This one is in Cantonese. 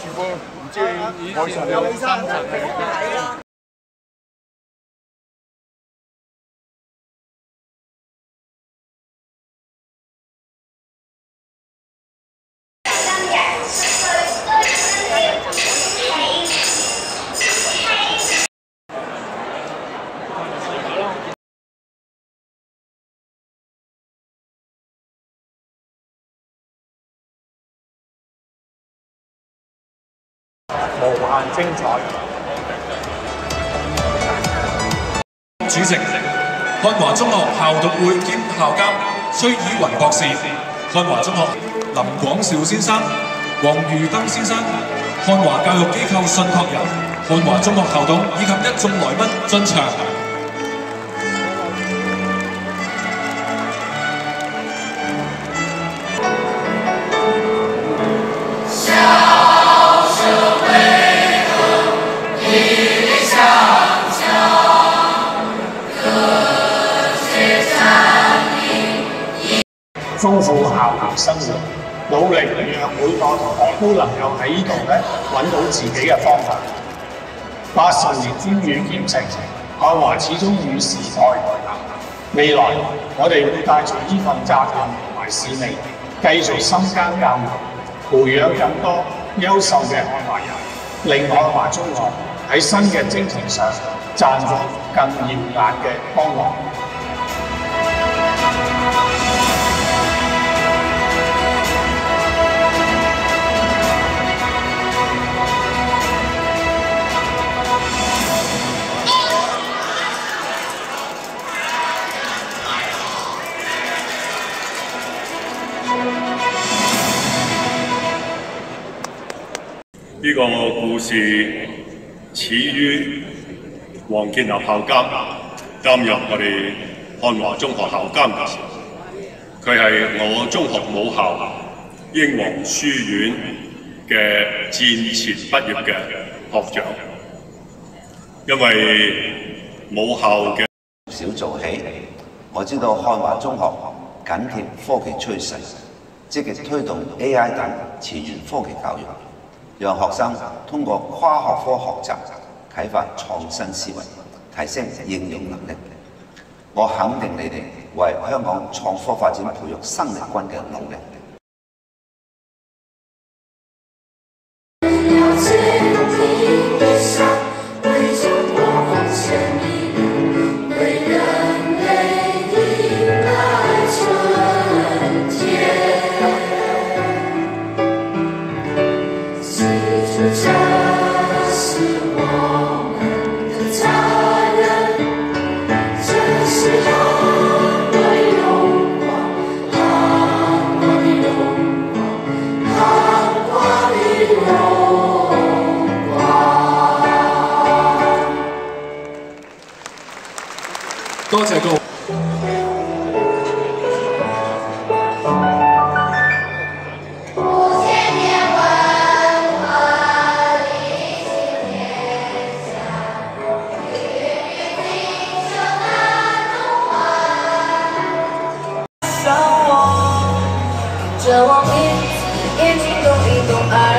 住過唔知海上有3層嘅。無限精彩。主席，漢華中學校董會兼校監崔以雲博士，漢華中學林廣兆先生、黃如登先生，漢華教育機構信託人、漢華中學校董以及一眾來賓進場。豐富校園生活，努力讓每個同學都能夠喺呢度揾到自己嘅方法。80年專語兼程，漢華始終與時代同行。未來我哋會帶住呢份責任同埋使命，繼續深耕教育，培養更多優秀嘅漢華人，令漢華中學喺新嘅征程上綻放更耀眼嘅光芒。呢個故事始於黃建立校監擔任我哋漢華中學校監嘅時候，佢係我中學母校英皇書院嘅戰前畢業嘅學長，因為母校嘅小做起，我知道漢華中學緊貼科技趨勢，積極推動 AI 等前沿科技教育。讓學生通過跨學科學習，啟發創新思維，提升應用能力。我肯定你哋為香港創科發展培育生力軍嘅努力。多謝各位。这我名字眼睛动一动。